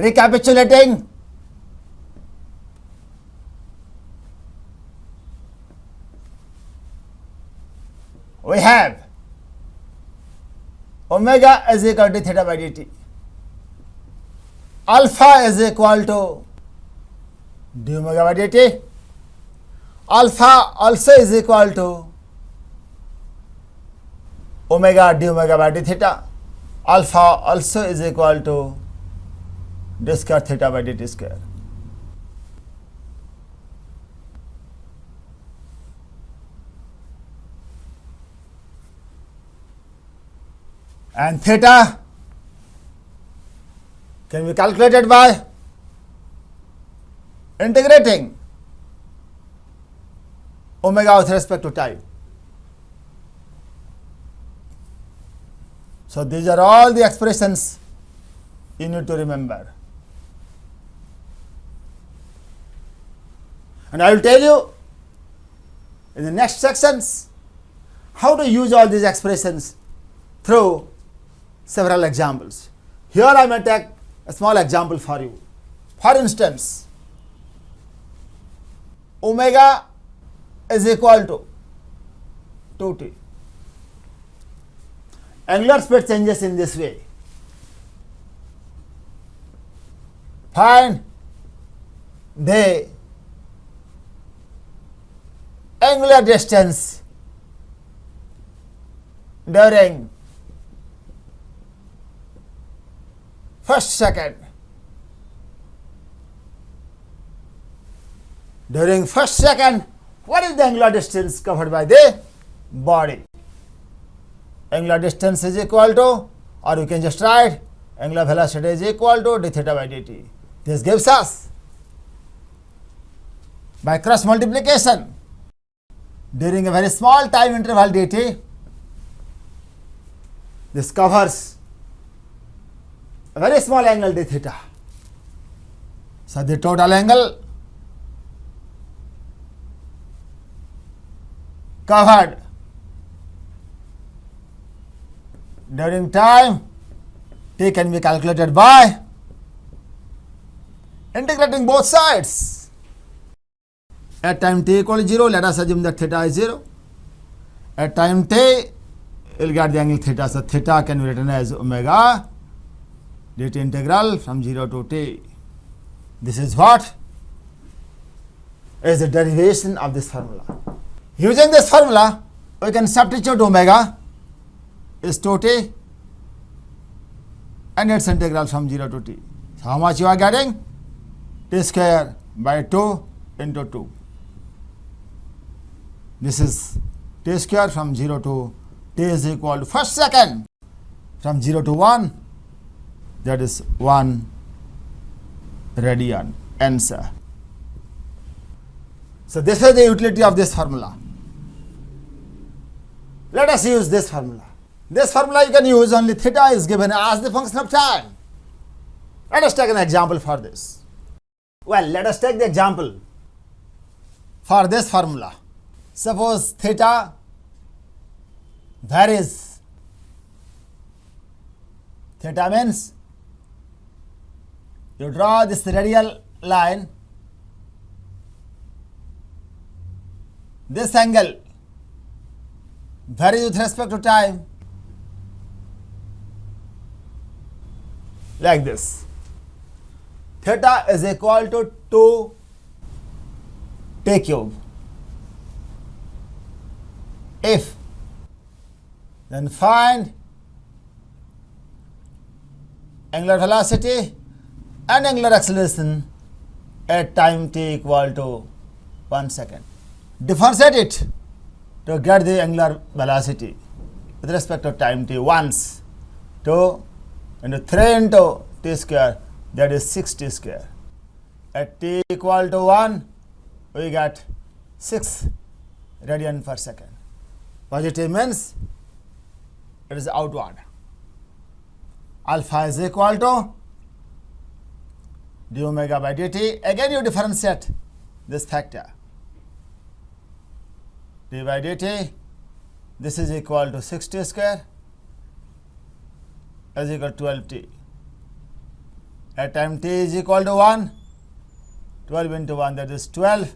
Recapitulating, we have omega is equal to theta by dt, alpha is equal to d omega by dt, alpha also is equal to omega d omega by d theta, alpha also is equal to d square theta by dt square. And theta can be calculated by integrating omega with respect to time. So, these are all the expressions you need to remember. And I will tell you in the next sections how to use all these expressions through several examples. Here I may take a small example for you. For instance, omega is equal to 2t. Angular speed changes in this way. Find the angular distance during first second. During first second, what is the angular distance covered by the body? Angular distance is equal to, or you can just write, angular velocity is equal to d theta by dt. This gives us, by cross multiplication, during a very small time interval dt, this covers a very small angle d theta. So, the total angle covered during time t can be calculated by integrating both sides. At time t equal to 0, let us assume that theta is 0. At time t, you will get the angle theta. So, theta can be written as omega dt integral from 0 to t. This is what is the derivation of this formula. Using this formula, we can substitute omega is 2t and its integral from 0 to t. So, how much you are getting? T square by 2 into 2. This is t square from 0 to t is equal to first second from 0 to 1, that is 1 radian. Answer. So, this is the utility of this formula. Let us use this formula. This formula you can use only theta is given as the function of time. Let us take an example for this. Well, let us take the example for this formula. Suppose theta varies. Theta means you draw this radial line, this angle varies with respect to time like this. Theta is equal to 2 t cube. If, then find angular velocity and angular acceleration at time t equal to 1 second. Differentiate it to get the angular velocity with respect to time t once. 2 into 3 into t square, that is 6t square. At t equal to 1, we get 6 radian per second. Positive means it is outward. Alpha is equal to d omega by dt. Again you differentiate this factor. d by dt, this is equal to 6t square is equal to 12t. at time t is equal to 1. 12 into 1, that is 12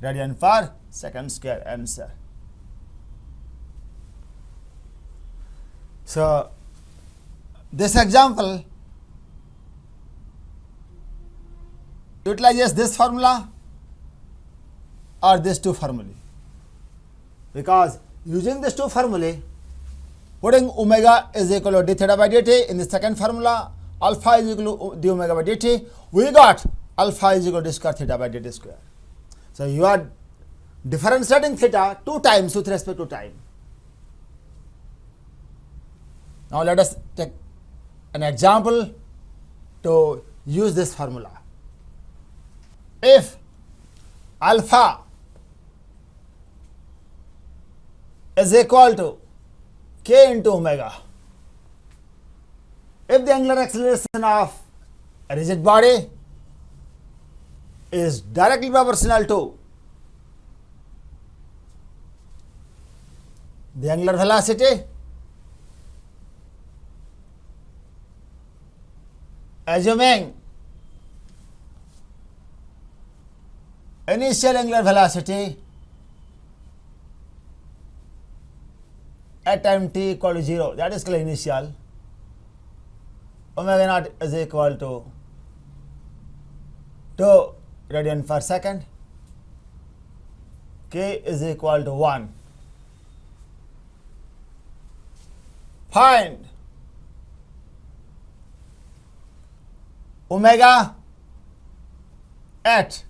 radian per second square, answer. So, this example utilizes this formula or these two formulae, because using these two formulae, putting omega is equal to d theta by dt in the second formula, alpha is equal to d omega by dt, we got alpha is equal to d square theta by dt square. So, you are differentiating theta 2 times with respect to time. Now, let us take an example to use this formula. If alpha is equal to k into omega, if the angular acceleration of a rigid body is directly proportional to the angular velocity, assuming initial angular velocity at time t equal to 0, that is called initial, omega naught is equal to 2 radian per second, k is equal to 1. Find omega at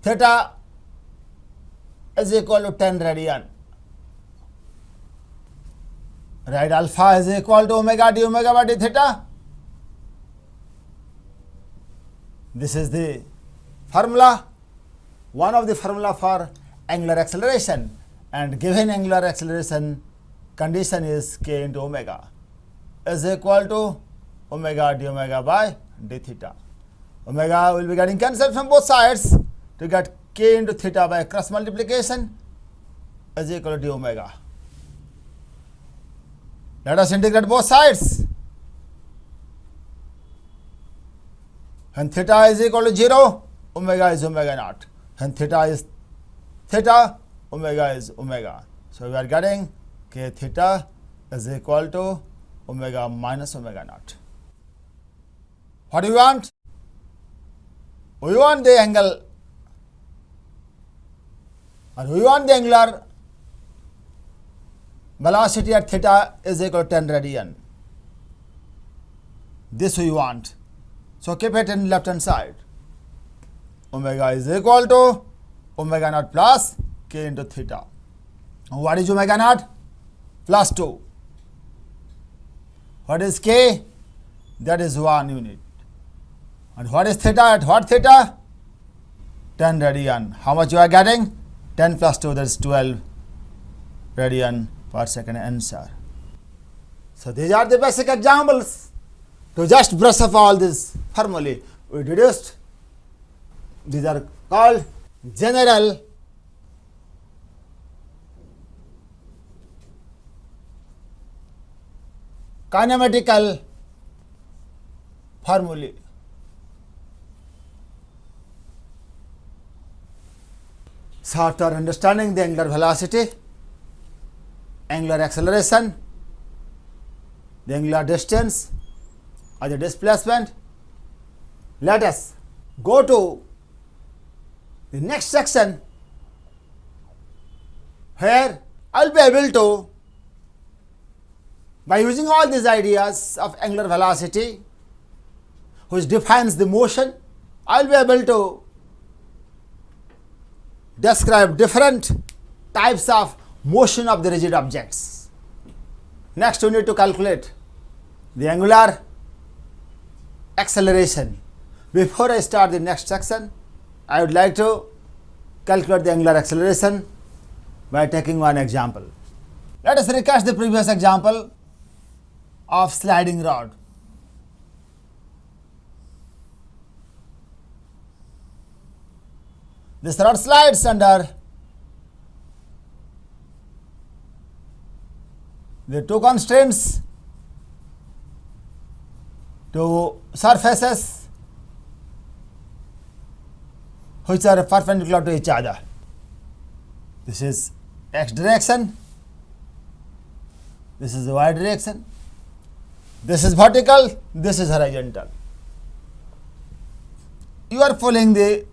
theta is equal to 10 radian. Right, alpha is equal to omega d omega by d theta. This is the formula, one of the formula for angular acceleration, and given angular acceleration condition is k into omega is equal to omega d omega by d theta. Omega will be getting cancelled from both sides to get k into theta by cross multiplication is equal to d omega. Let us integrate both sides. When theta is equal to 0, omega is omega naught. When theta is theta, omega is omega. So, we are getting k theta is equal to omega minus omega naught. What do we want? We want the angle, or we want the angular velocity at theta is equal to 10 radian. This we want. So, keep it in left hand side. Omega is equal to omega naught plus k into theta. What is omega naught? Plus 2. What is k? That is 1 unit. And what is theta? At what theta? 10 radian. How much you are getting? 10 plus 2, that is 12 radian per second, answer. So, these are the basic examples. To just brush up all these formulae we deduced. These are called general kinematical formulae. So, after understanding the angular velocity, angular acceleration, the angular distance or the displacement, let us go to the next section where I will be able to, by using all these ideas of angular velocity which defines the motion, I will be able to describe different types of motion of the rigid objects. Next, we need to calculate the angular acceleration. Before I start the next section, I would like to calculate the angular acceleration by taking one example. Let us recast the previous example of sliding rod. This rod slides under the two constraints to surfaces which are perpendicular to each other. This is x direction, this is the y direction, this is vertical, this is horizontal. You are pulling the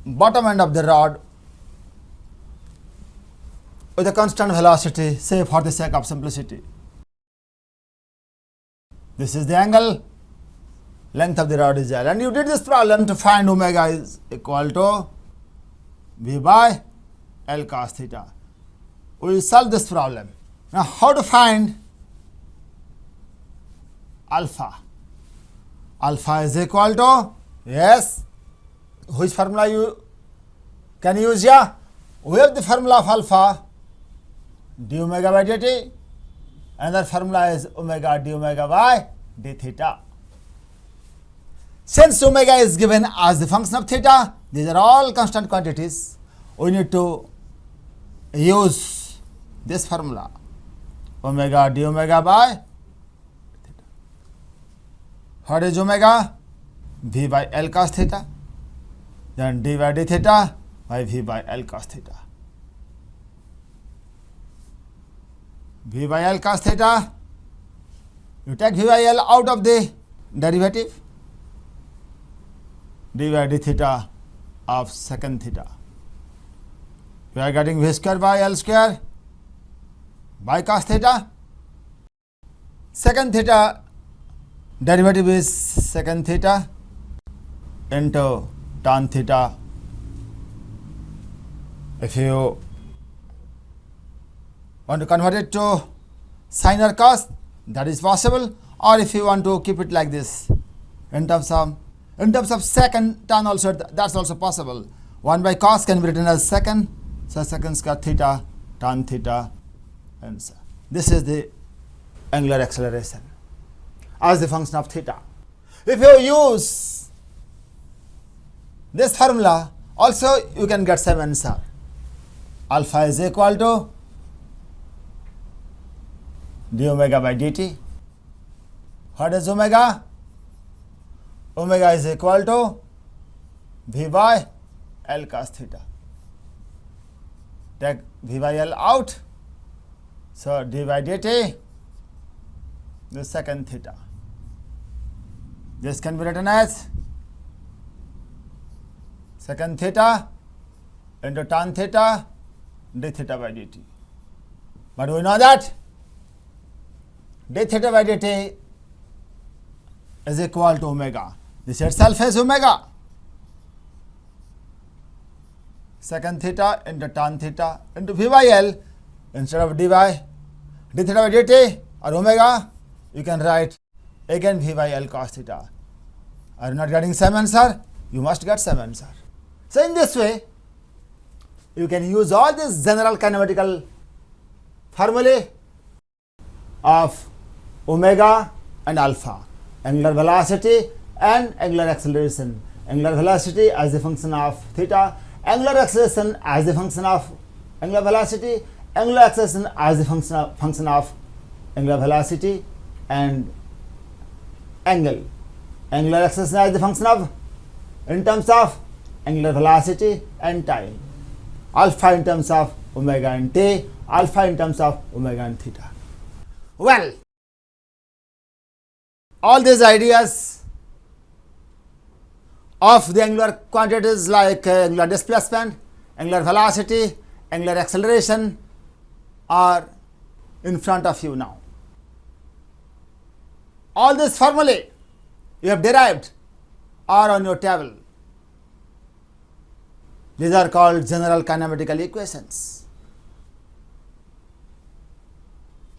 bottom end of the rod with a constant velocity, say for the sake of simplicity. This is the angle, length of the rod is L, and you did this problem to find omega is equal to V by L cos theta. We will solve this problem. Now, how to find alpha? Alpha is equal to, yes, which formula you can use here? We have the formula of alpha, d omega by dt. Another formula is omega d omega by d theta. Since omega is given as the function of theta, these are all constant quantities. We need to use this formula, omega d omega by theta. What is omega? V by L cos theta. Then d by d theta by V by L cos theta. V by L cos theta, you take V by L out of the derivative, d by d theta of secant theta. We are getting V square by L square by cos theta. Secant theta derivative is secant theta into tan theta. If you want to convert it to sin or cos, that is possible, or if you want to keep it like this in terms of secant tan also, that's also possible. 1 by cos can be written as secant, so secant square theta tan theta, and so this is the angular acceleration as the function of theta. If you use this formula, also you can get same answer. Alpha is equal to d omega by dt. What is omega? Omega is equal to V by L cos theta. Take V by L out, so d by dt, the secant theta. This can be written as secant theta into tan theta d theta by dt. But we know that d theta by dt is equal to omega. This itself is omega. Secant theta into tan theta into V by L, instead of d theta by dt or omega, you can write again V by L cos theta. Are you not getting same answer? You must get same answer. So in this way, you can use all these general kinematical formulae of omega and alpha, angular velocity and angular acceleration. Angular velocity as the function of theta, angular acceleration as the function of angular velocity, angular acceleration as the function of angular velocity and angle. Angular acceleration as the function of, in terms of angular velocity and time. Alpha in terms of omega and t, alpha in terms of omega and theta. Well, all these ideas of the angular quantities like angular displacement, angular velocity, angular acceleration are in front of you now. All these formulae you have derived are on your table. These are called general kinematical equations.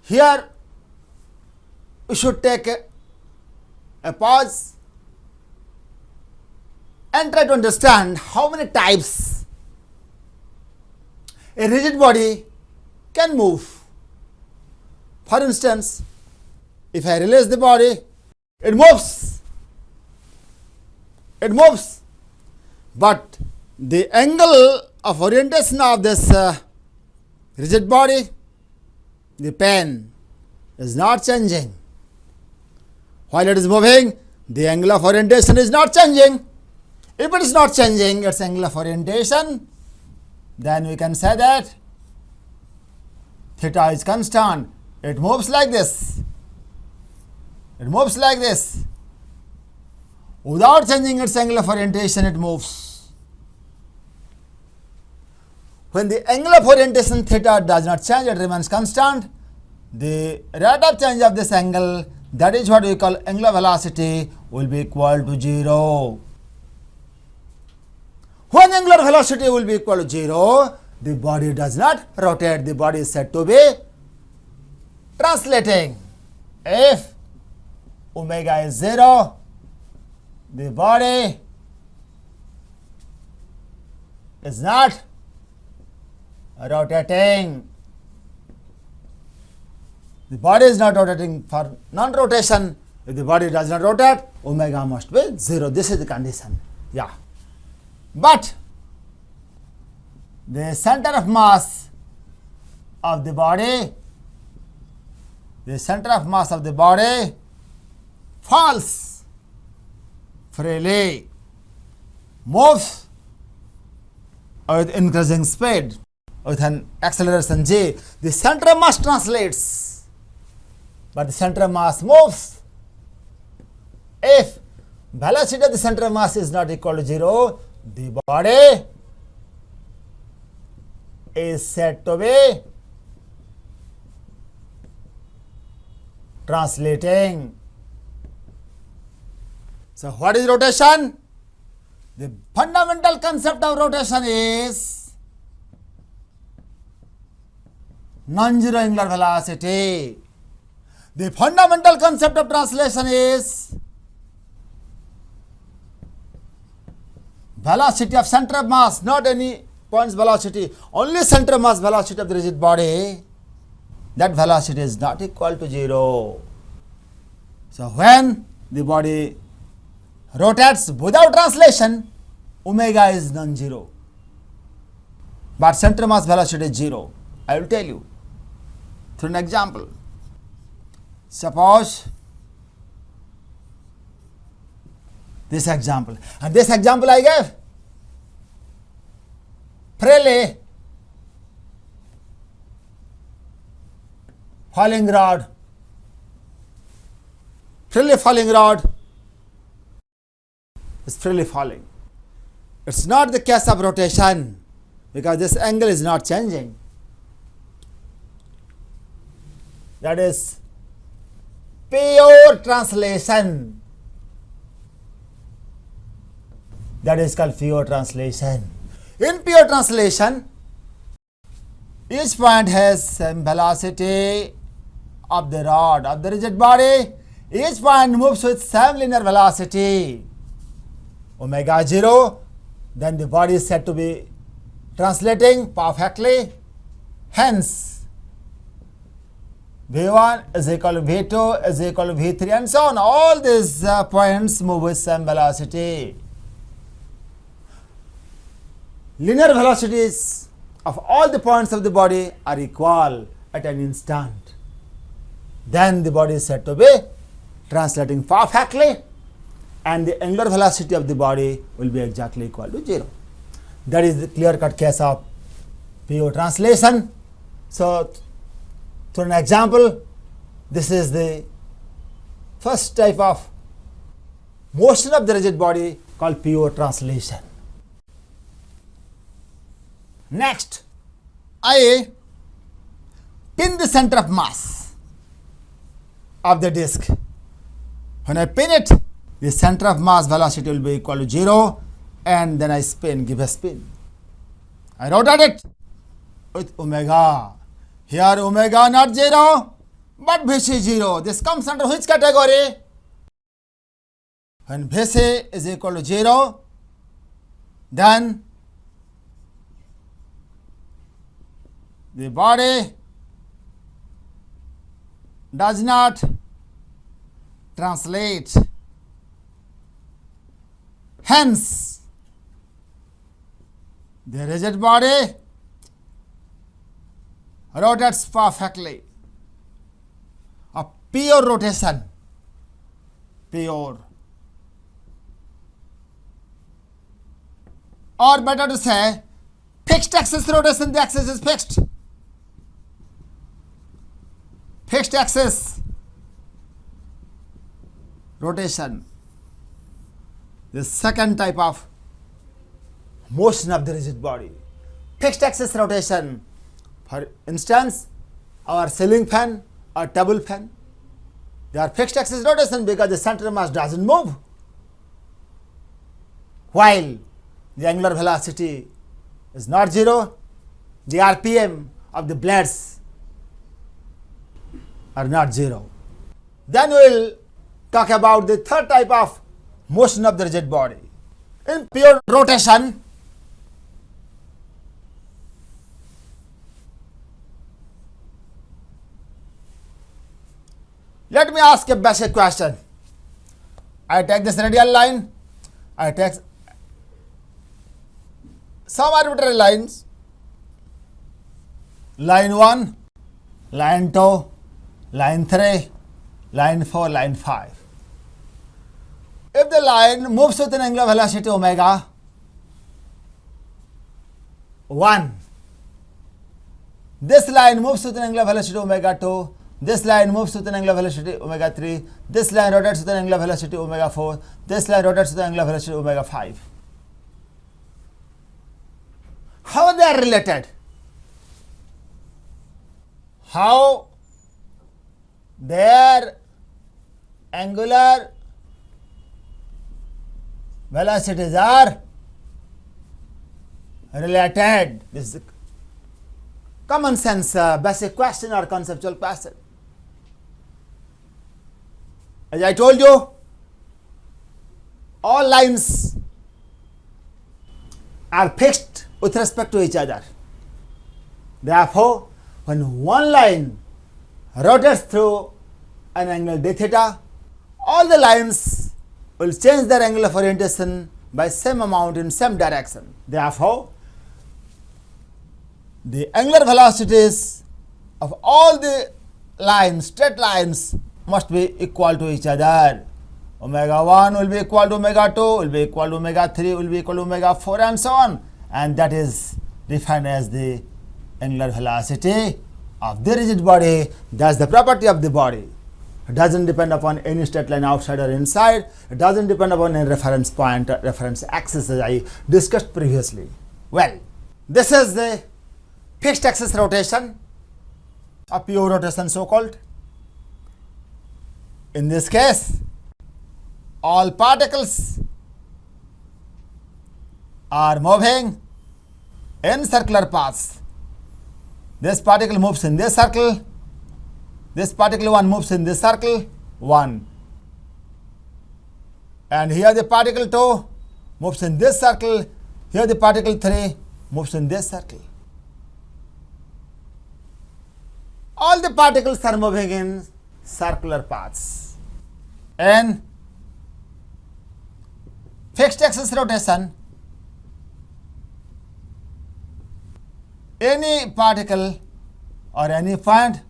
Here we should take a pause and try to understand how many types a rigid body can move. For instance, if I release the body, it moves. It moves, but the angle of orientation of this rigid body, the pen, is not changing. While it is moving, the angle of orientation is not changing. If it is not changing its angle of orientation, then we can say that theta is constant. It moves like this. It moves like this. Without changing its angle of orientation, it moves. When the angle of orientation theta does not change, it remains constant. The rate of change of this angle, that is what we call angular velocity, will be equal to 0. When angular velocity will be equal to 0, the body does not rotate. The body is said to be translating. If omega is 0, the body is not rotating. The body is not rotating. For non-rotation, if the body does not rotate, omega must be 0. This is the condition. Yeah. But the center of mass of the body, falls freely, moves with increasing speed with an acceleration g. The center of mass translates, but the center of mass moves. If velocity of the center of mass is not equal to 0, the body is said to be translating. So what is rotation? The fundamental concept of rotation is non-zero angular velocity. The fundamental concept of translation is velocity of center of mass, not any point's velocity, only center of mass velocity of the rigid body. That velocity is not equal to 0. So when the body rotates without translation, omega is non-zero, but center mass velocity is 0. I will tell you through an example. Suppose this example, and this example I gave, freely falling rod, is freely falling. It's not the case of rotation, because this angle is not changing. That is pure translation. That is called pure translation. In pure translation, each point has same velocity of the rod, of the rigid body. Each point moves with same linear velocity, omega 0. Then the body is said to be translating perfectly. Hence, V1 is equal to V2 is equal to V3 and so on. All these points move with same velocity. Linear velocities of all the points of the body are equal at an instant. Then the body is said to be translating perfectly, and the angular velocity of the body will be exactly equal to 0. That is the clear-cut case of pure translation. So, through an example, this is the first type of motion of the rigid body called pure translation. Next, I pin the center of mass of the disc. When I pin it, the center of mass velocity will be equal to 0, and then I spin, give a spin. I rotate it with omega. Here omega not 0, but Vc 0. This comes under which category? When Vc is equal to 0, then the body does not translate. Hence, the rigid body rotates perfectly. A pure rotation pure, or better to say fixed axis rotation, the axis is fixed. Fixed axis rotation, the second type of motion of the rigid body. Fixed axis rotation, for instance, our ceiling fan or table fan, they are fixed axis rotation because the center mass doesn't move, while the angular velocity is not zero, the RPM of the blades are not zero. Then we will talk about the third type of motion of the rigid body. In pure rotation, let me ask a basic question. I take this radial line, I take some arbitrary lines, line 1, line 2, line 3, line 4, line 5. If the line moves with an angular velocity omega 1, this line moves with an angular velocity omega 2, this line moves with an angular velocity omega 3, this line rotates with an angular velocity omega 4, this line rotates with an angular velocity omega 5. How they are related? How their angular velocities are related? This is a common sense basic question or conceptual question. As I told you, all lines are fixed with respect to each other. Therefore, when one line rotates through an angle d theta, all the lines will change their angle of orientation by same amount in same direction. Therefore, the angular velocities of all the lines, straight lines, must be equal to each other. Omega 1 will be equal to omega 2, will be equal to omega 3, will be equal to omega 4, and so on. And that is defined as the angular velocity of the rigid body. That's the property of the body. It doesn't depend upon any straight line outside or inside. It doesn't depend upon any reference point or reference axis, as I discussed previously. Well, this is the fixed axis rotation, a pure rotation so called. In this case, all particles are moving in circular paths. This particle moves in this circle, this particle 1 moves in this circle 1, and here the particle 2 moves in this circle, here the particle 3 moves in this circle. All the particles are moving in circular paths. In fixed axis rotation, any particle or any point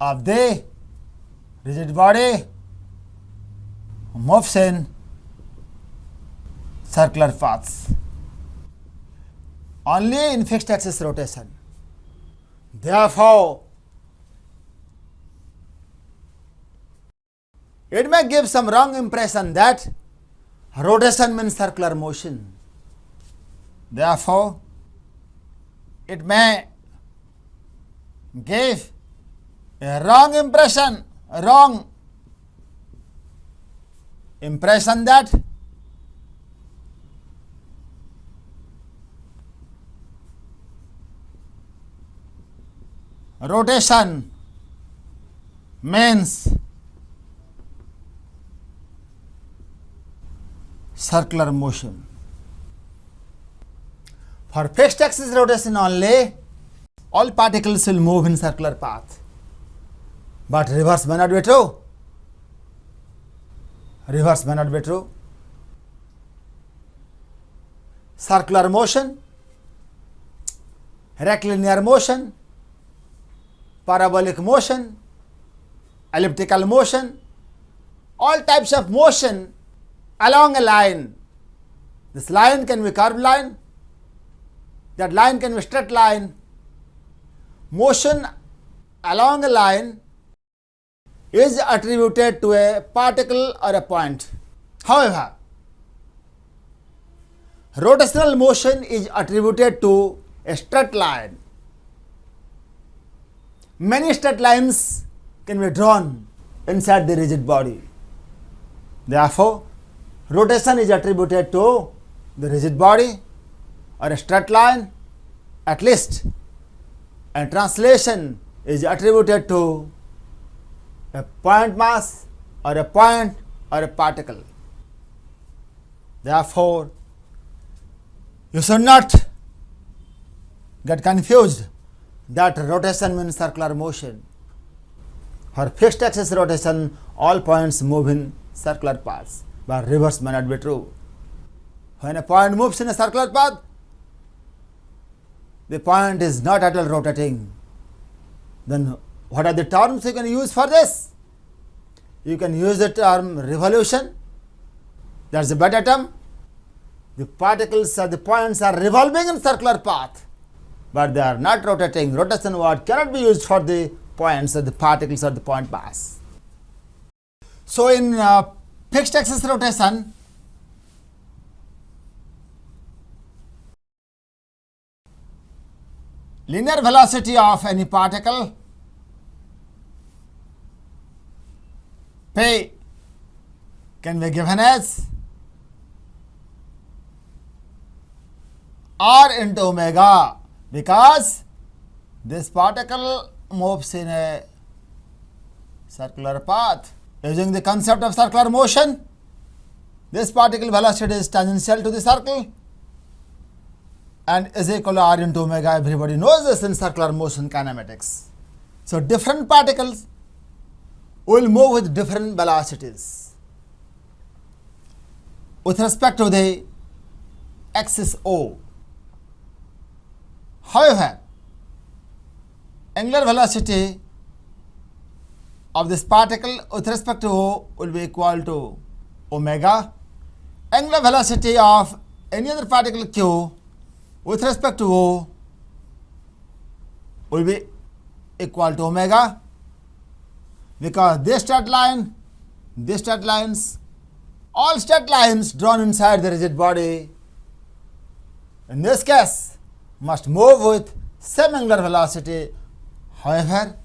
of the rigid body moves in circular paths. Only in fixed axis rotation. Therefore, it may give some wrong impression that rotation means circular motion. Therefore, it may give a wrong impression that rotation means circular motion. For fixed axis rotation only, all particles will move in circular path. But reverse may not be true. Reverse may not be true. Circular motion, rectilinear motion, parabolic motion, elliptical motion, all types of motion along a line. This line can be curved line, that line can be straight line. Motion along a line is attributed to a particle or a point. However, rotational motion is attributed to a straight line. Many straight lines can be drawn inside the rigid body. Therefore, rotation is attributed to the rigid body or a straight line at least, and translation is attributed to a point mass or a point or a particle. Therefore, you should not get confused that rotation means circular motion. For fixed axis rotation, all points move in circular paths, but reverse may not be true. When a point moves in a circular path, the point is not at all rotating. Then what are the terms you can use for this? You can use the term revolution. That's a better term. The particles or the points are revolving in circular path, but they are not rotating. Rotation word cannot be used for the points or the particles or the point mass. So in fixed axis rotation, linear velocity of any particle P can be given as r into omega, because this particle moves in a circular path. Using the concept of circular motion, this particle velocity is tangential to the circle and is equal to r into omega. Everybody knows this in circular motion kinematics. So different particles will move with different velocities with respect to the axis O. However, angular velocity of this particle with respect to O will be equal to omega. Angular velocity of any other particle Q with respect to O will be equal to omega, because this straight line, these straight lines, all straight lines drawn inside the rigid body, in this case, must move with same angular velocity. However,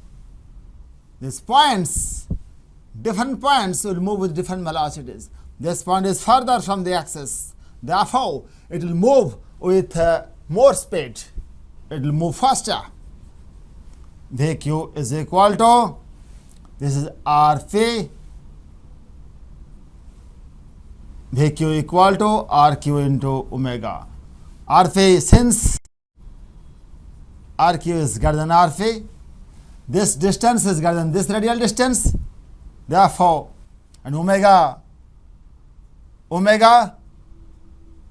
these points, different points will move with different velocities. This point is further from the axis. Therefore, it will move with more speed. It will move faster. Vq is equal to, this is r phi, Vq equal to rq into omega. R phi, since rq is greater than r phi, this distance is greater than this radial distance. Therefore, and omega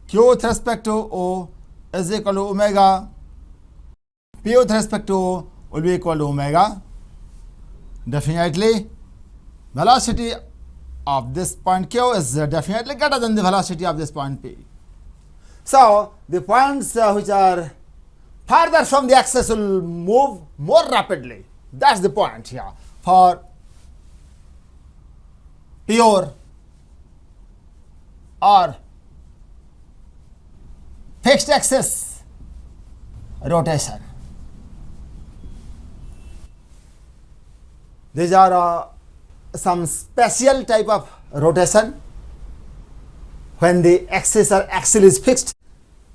q with respect to O is equal to omega p with respect to O will be equal to omega. Definitely, velocity of this point Q is definitely greater than the velocity of this point P. So, the points which are farther from the axis will move more rapidly. That's the point here for pure or fixed axis rotation. These are some special type of rotation when the axis or axle is fixed,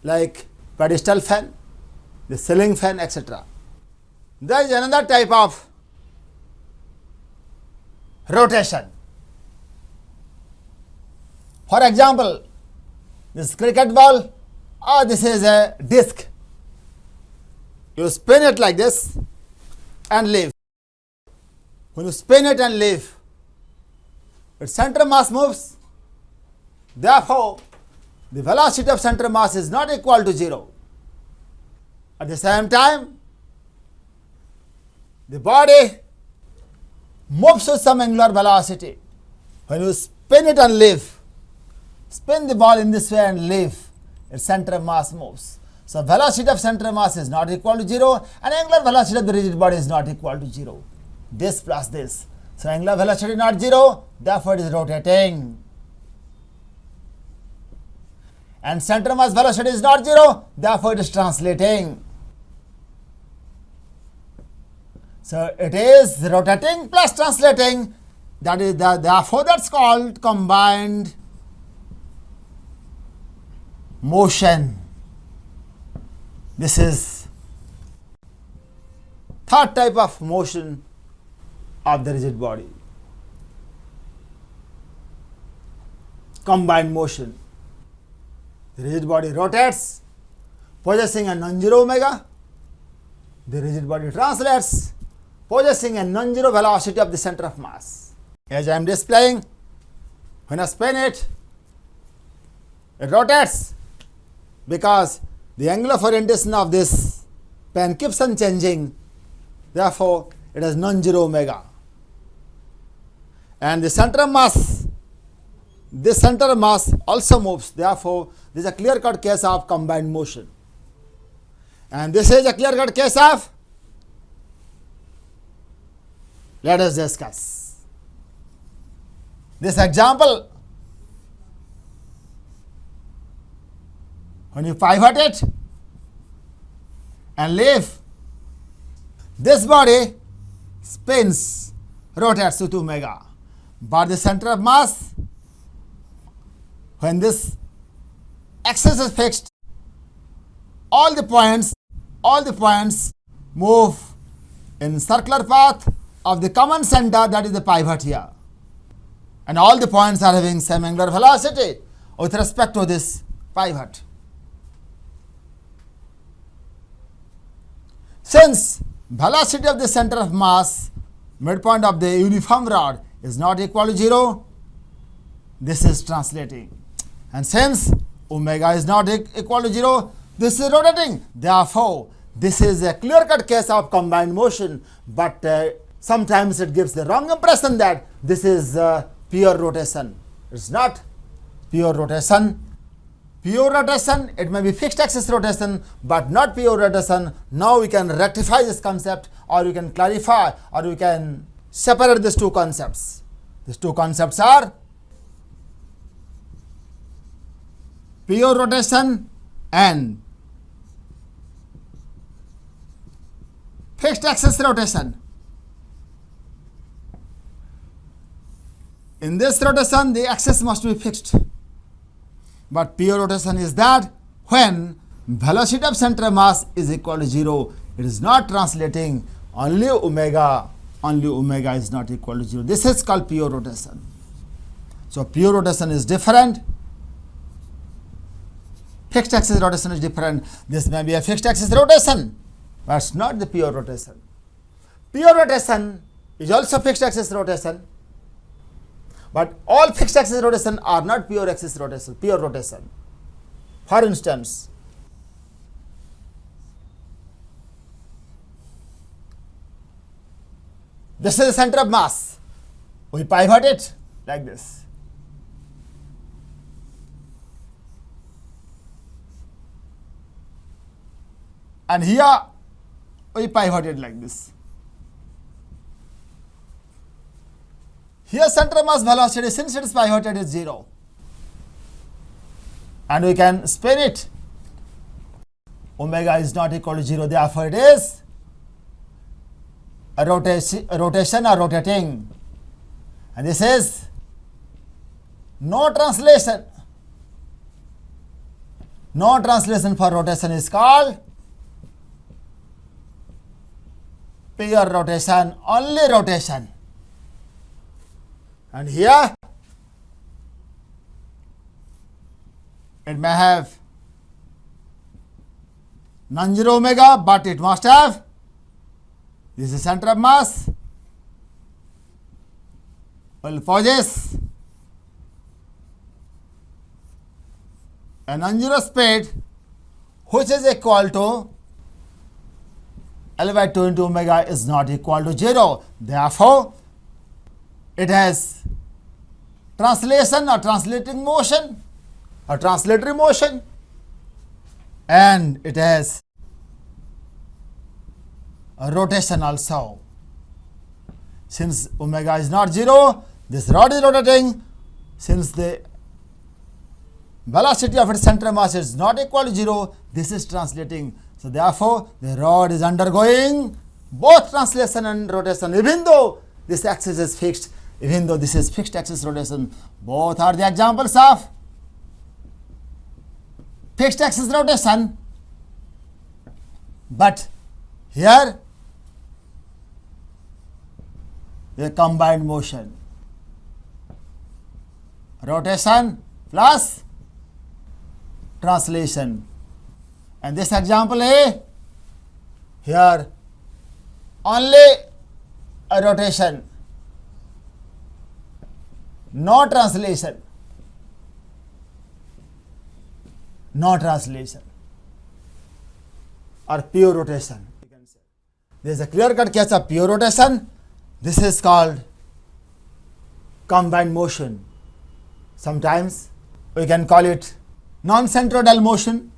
like pedestal fan, the ceiling fan, etc. There is another type of rotation. For example, this cricket ball, or this is a disc. You spin it like this and leave. When you spin it and leave, its center mass moves. Therefore, the velocity of center mass is not equal to 0. At the same time, the body moves with some angular velocity. When you spin it and leave, spin the ball in this way and leave, its center of mass moves. So velocity of center of mass is not equal to 0 and angular velocity of the rigid body is not equal to 0. This plus this. So angular velocity is not 0, therefore it is rotating. And center of mass velocity is not 0, therefore it is translating. So it is rotating plus translating. That is therefore that's called combined motion. This is third type of motion of the rigid body. Combined motion. The rigid body rotates, possessing a non-zero omega. The rigid body translates, possessing a non-zero velocity of the center of mass. As I am displaying, when I spin it, it rotates because the angle of orientation of this pen keeps on changing. Therefore, it has non-zero omega. And the center of mass, this center of mass also moves. Therefore, this is a clear-cut case of combined motion. And this is a clear-cut case of, let us discuss. This example, when you pivot it and leave, this body spins, rotates with omega. But the center of mass, when this axis is fixed, all the points move in circular path of the common center, that is the pivot here. And all the points are having same angular velocity with respect to this pivot. Since velocity of the center of mass, midpoint of the uniform rod, is not equal to 0, this is translating. And since omega is not equal to 0, this is rotating. Therefore, this is a clear-cut case of combined motion, but sometimes it gives the wrong impression that this is pure rotation. It's not pure rotation. Pure rotation, it may be fixed axis rotation, but not pure rotation. Now we can rectify this concept, or we can clarify, or we can separate these two concepts. These two concepts are pure rotation and fixed axis rotation. In this rotation, the axis must be fixed. But pure rotation is that when velocity of center of mass is equal to 0, it is not translating. Only omega is not equal to 0. This is called pure rotation. So pure rotation is different. Fixed axis rotation is different. This may be a fixed axis rotation, but it's not the pure rotation. Pure rotation is also fixed axis rotation. But all fixed axis rotation are not pure axis rotation, pure rotation. For instance, this is the center of mass. We pivot it like this. And here we pivot it like this. Here center of mass velocity, since it is pivoted, is 0. And we can spin it. Omega is not equal to 0, therefore it is a rotation or rotating. And this is no translation. No translation for rotation is called pure rotation, only rotation. And here it may have non-zero omega, but it must have, this is center of mass, will possess a non-zero speed which is equal to L by 2 into omega is not equal to 0. Therefore, it has translation or translating motion or translatory motion, and it has a rotation also. Since omega is not 0, this rod is rotating. Since the velocity of its center of mass is not equal to 0, this is translating. So therefore, the rod is undergoing both translation and rotation, even though this axis is fixed, even though this is fixed axis rotation. Both are the examples of fixed axis rotation, but here a combined motion, rotation plus translation. And this example A, here only a rotation, no translation, no translation, or pure rotation. There is a clear-cut case of pure rotation. This is called combined motion. Sometimes we can call it non-centroidal motion.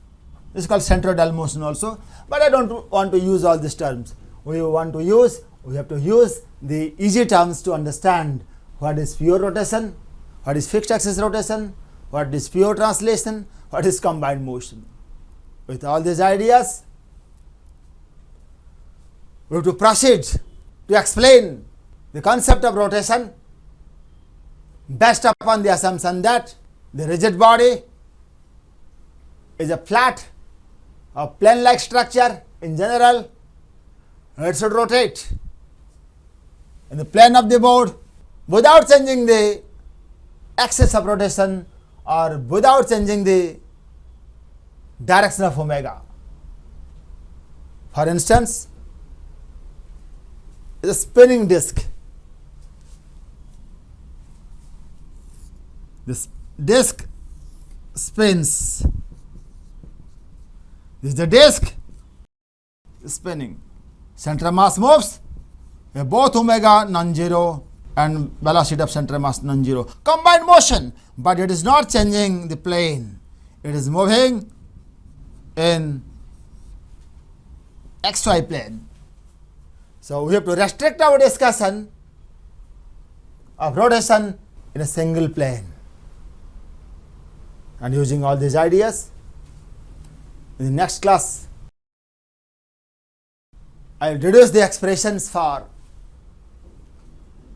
This is called centroidal motion also. But I don't want to use all these terms. We have to use the easy terms to understand what is pure rotation, what is fixed axis rotation, what is pure translation, what is combined motion. With all these ideas, we have to proceed to explain the concept of rotation based upon the assumption that the rigid body is a flat or plane-like structure in general. It should rotate in the plane of the board without changing the axis of rotation or without changing the direction of omega. For instance, a spinning disk. This disk spins. This is the disk spinning. Center of mass moves, both omega non-zero and velocity of center of mass non-zero. Combined motion, but it is not changing the plane. It is moving in XY plane. So we have to restrict our discussion of rotation in a single plane. And using all these ideas, in the next class, I will reduce the expressions for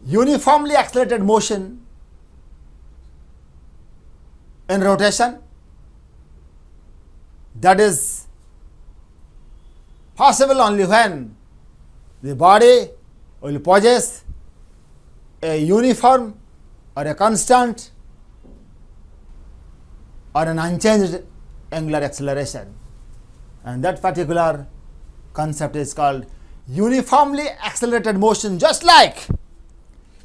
uniformly accelerated motion in rotation, that is possible only when the body will possess a uniform or a constant or an unchanged angular acceleration, and that particular concept is called uniformly accelerated motion. Just like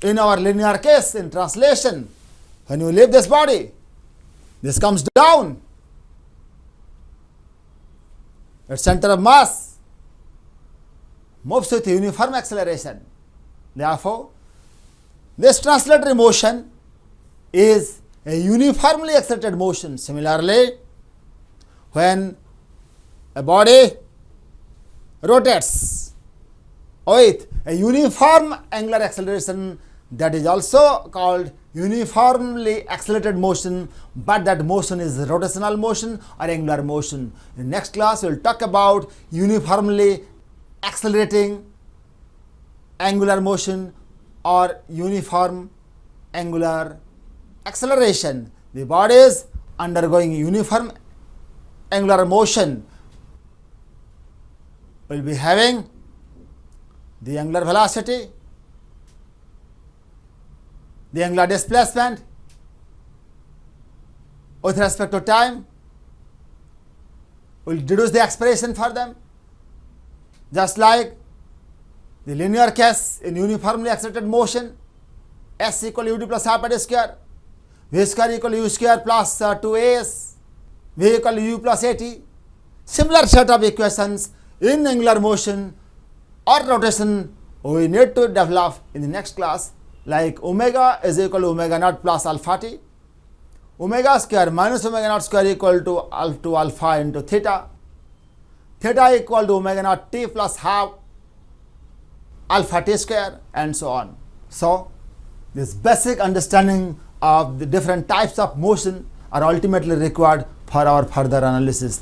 in our linear case in translation, when you leave this body, this comes down, its center of mass moves with uniform acceleration. Therefore, this translatory motion is a uniformly accelerated motion. Similarly, when a body rotates with a uniform angular acceleration, that is also called uniformly accelerated motion, but that motion is rotational motion or angular motion. In next class, we will talk about uniformly accelerating angular motion or uniform angular acceleration. The body is undergoing uniform angular motion, will be having the angular velocity, the angular displacement with respect to time. We will deduce the expression for them, just like the linear case in uniformly accelerated motion, s equal to ud plus half a square, v square equal to u square plus 2as, v equal to u plus at. Similar set of equations in angular motion or rotation we need to develop in the next class. like omega is equal to omega naught plus alpha t, omega square minus omega naught square equal to alpha into theta, theta equal to omega naught t plus half alpha t square, and so on. So this basic understanding of the different types of motion are ultimately required for our further analysis.